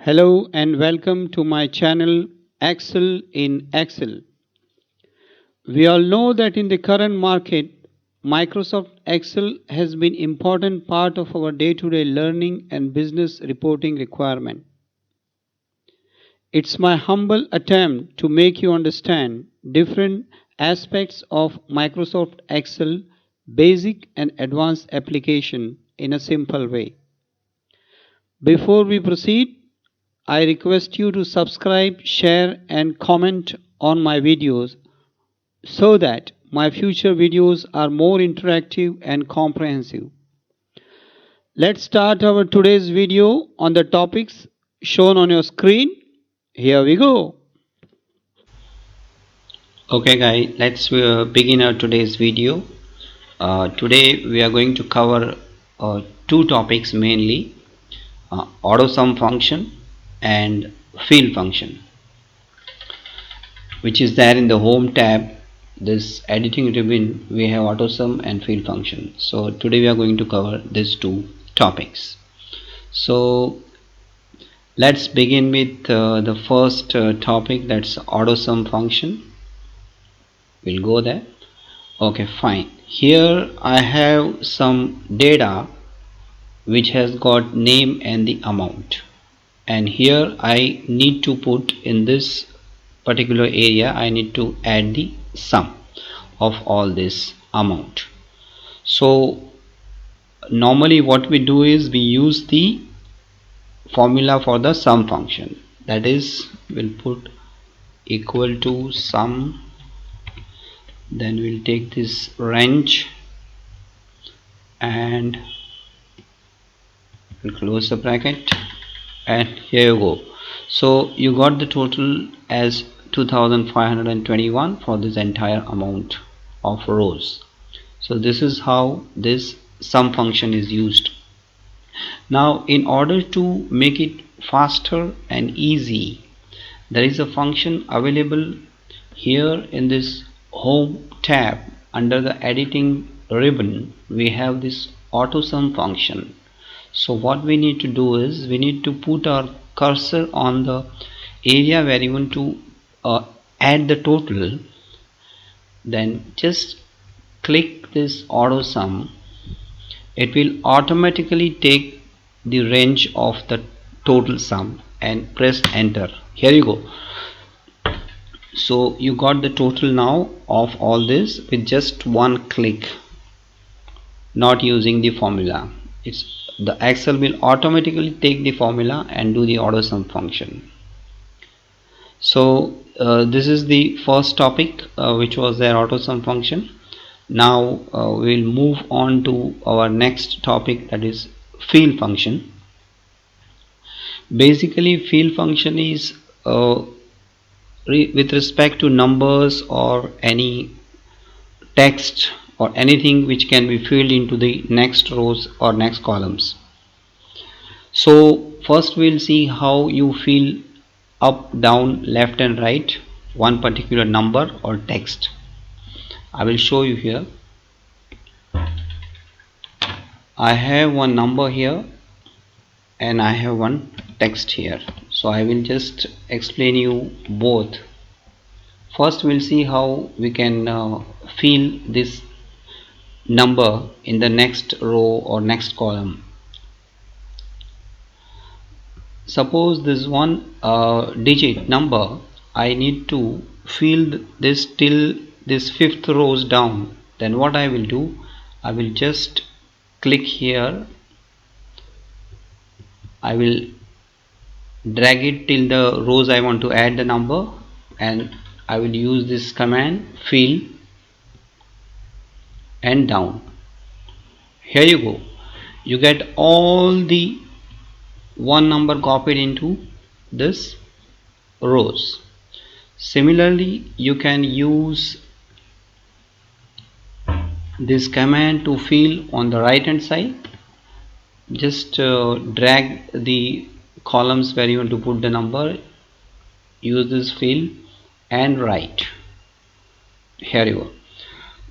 Hello and welcome to my channel Excel in Excel. We all know that in the current market, Microsoft Excel has been important part of our day-to-day learning and business reporting requirement. It's my humble attempt to make you understand different aspects of Microsoft Excel basic and advanced application in a simple way. Before we proceed, I request you to subscribe, share and comment on my videos so that my future videos are more interactive and comprehensive. Let's start our today's video on the topics shown on your screen. Here we go. Okay guys, let's begin our today's video. Today we are going to cover two topics mainly, Autosum function and field function, which is there in the home tab. This editing ribbon we have Autosum and field function. So today we are going to cover these two topics. So let's begin with the first topic, that's Autosum function. We'll go there. Okay, fine. Here I have some data which has got name and the amount, and here I need to put in this particular area, I need to add the sum of all this amount. So normally what we do is we use the formula for the sum function, that is we'll put equal to sum, then we'll take this range and we'll close the bracket, and here you go. So you got the total as 2521 for this entire amount of rows. So this is how this sum function is used. Now in order to make it faster and easy, there is a function available here in this home tab. Under the editing ribbon we have this Autosum function. So what we need to do is we need to put our cursor on the area where you want to add the total, then just click this Autosum. It will automatically take the range of the total sum and press enter. Here you go. So you got the total now of all this with just one click, not using the formula. It's the Excel will automatically take the formula and do the Autosum function. So this is the first topic, which was their Autosum function. Now we'll move on to our next topic, that is field function. Basically field function is with respect to numbers or any text or anything which can be filled into the next rows or next columns. So first we'll see how you fill up, down, left and right one particular number or text. I will show you here. I have one number here and I have one text here, so I will just explain you both. First we'll see how we can fill this number in the next row or next column. Suppose this one digit number, I need to fill this till this fifth rows down. Then what I will do, I will just click here, I will drag it till the rows I want to add the number, and I will use this command fill and down. Here you go, you get all the one number copied into this rows. Similarly you can use this command to fill on the right hand side. Just drag the columns where you want to put the number, use this fill and write. Here you go.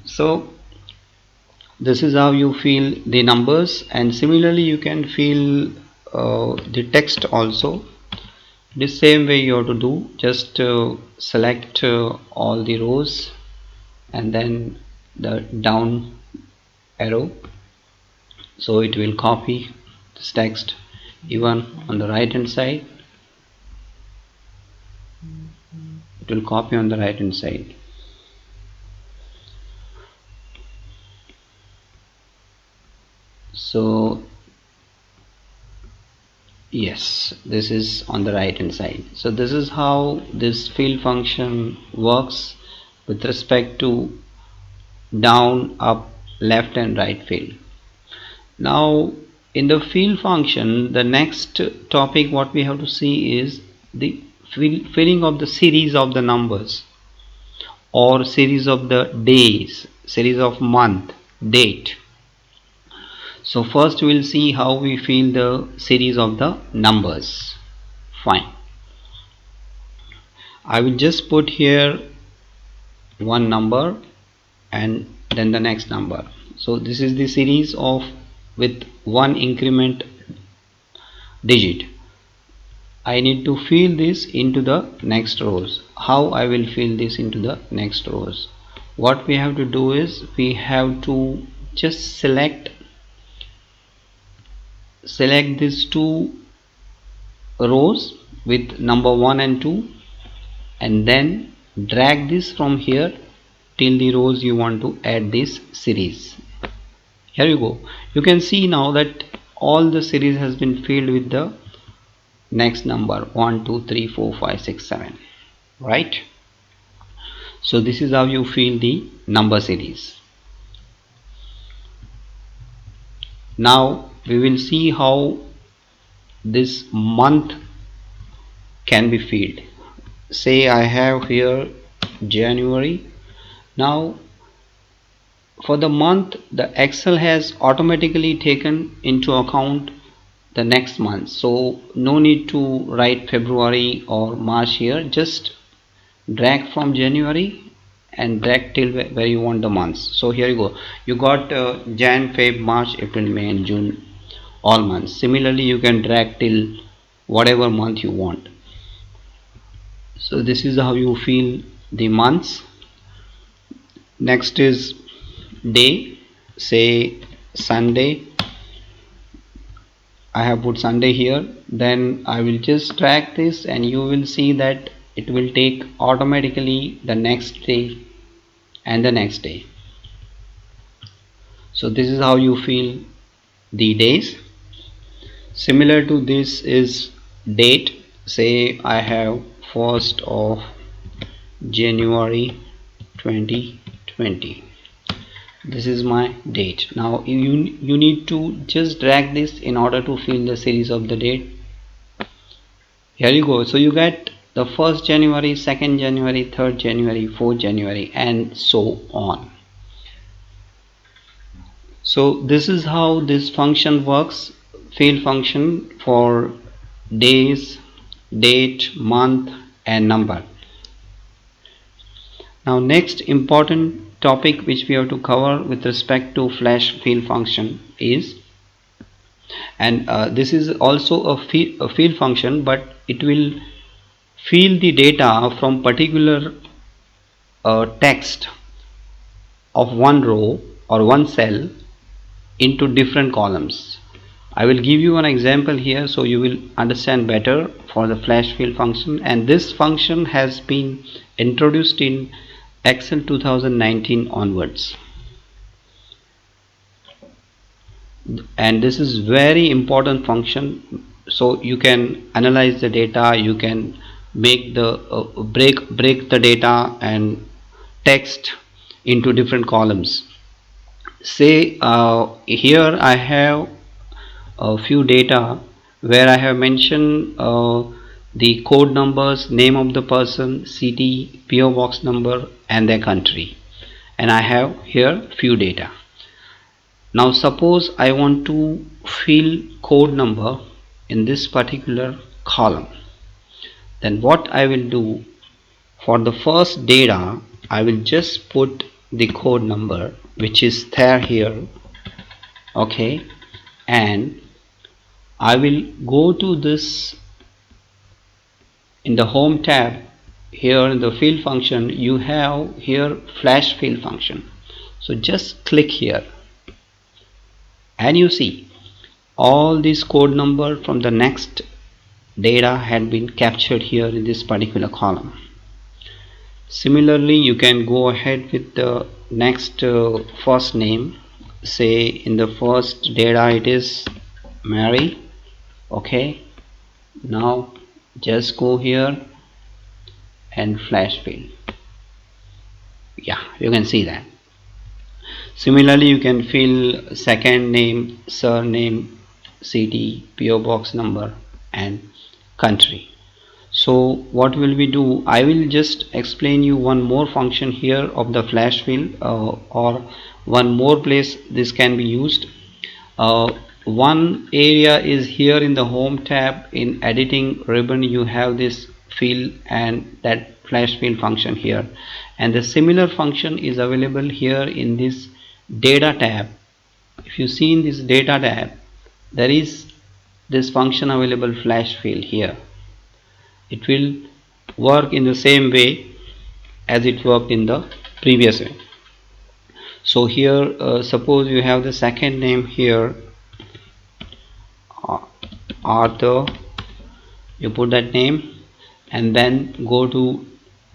So this is how you fill the numbers, and similarly you can fill the text also. The same way you have to do, just select all the rows and then the down arrow, so it will copy this text. Even on the right hand side, it will copy on the right hand side. So yes, this is on the right hand side. So this is how this fill function works with respect to down, up, left and right fill. Now in the fill function, the next topic what we have to see is the filling of the series of the numbers, or series of the days, series of month, date. So first we'll see how we fill the series of the numbers. Fine. I will just put here one number and then the next number. So this is the series of with one increment digit. I need to fill this into the next rows. How I will fill this into the next rows? What we have to do is we have to just select these two rows with number 1 and 2 and then drag this from here till the rows you want to add this series. Here you go. You can see now that all the series has been filled with the next number 1 2 3 4 5 6 7, right? So this is how you fill the number series. Now we will see how this month can be filled. Say I have here January. Now for the month, the Excel has automatically taken into account the next month, so no need to write February or March here. Just drag from January and drag till where you want the months. So here you go, you got Jan, Feb, March, April, May and June, all months. Similarly you can drag till whatever month you want. So this is how you fill the months. Next is day. Say Sunday. I have put Sunday here. Then I will just drag this and you will see that it will take automatically the next day and the next day. So this is how you fill the days. Similar to this is date. Say I have 1st of January 2020. This is my date. Now you need to just drag this in order to fill the series of the date. Here you go. So you get the 1st January, 2nd January, 3rd January, 4th January and so on. So this is how this function works, fill function for days, date, month and number. Now next important topic which we have to cover with respect to flash fill function is, and this is also a fill function, but it will fill the data from particular text of one row or one cell into different columns. I will give you an example here so you will understand better for the flash fill function, and this function has been introduced in Excel 2019 onwards, and this is very important function. So you can analyze the data, you can make the break the data and text into different columns. Say here I have a few data where I have mentioned the code numbers, name of the person, city, PO box number and their country, and I have here few data. Now suppose I want to fill code number in this particular column, then what I will do, for the first data I will just put the code number which is there here, okay, and I will go to this in the home tab, here in the field function, you have here flash field function. So just click here and you see all this code number from the next data had been captured here in this particular column. Similarly, you can go ahead with the next first name. Say in the first data it is Mary. Okay, now just go here and flash fill. Yeah, you can see that. Similarly, you can fill second name, surname, city, PO box number and country. So what will we do? I will just explain you one more function here of the flash fill, or one more place this can be used. One area is here in the home tab. In editing ribbon you have this fill and that flash fill function here, and the similar function is available here in this data tab. If you see in this data tab, there is this function available, flash fill. Here it will work in the same way as it worked in the previous way. So here suppose you have the second name here, Arthur, you put that name and then go to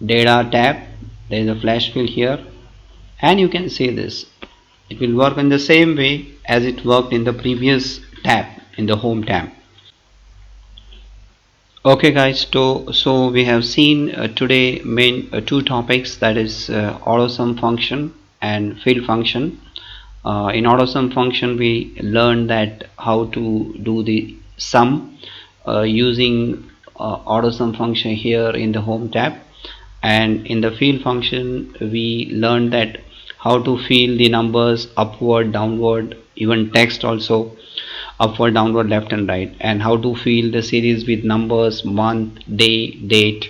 data tab. There is a flash fill here and you can see this, it will work in the same way as it worked in the previous tab, in the home tab. Okay guys, so we have seen today main two topics, that is Autosum function and fill function. In Autosum function we learned that how to do the sum using Autosum function here in the home tab, and in the fill function we learned that how to fill the numbers upward, downward, even text also upward, downward, left and right, and how to fill the series with numbers, month, day, date.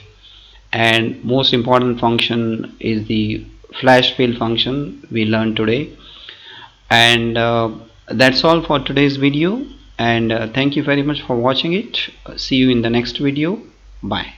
And most important function is the flash fill function we learned today. And that's all for today's video, and thank you very much for watching it. See you in the next video. Bye.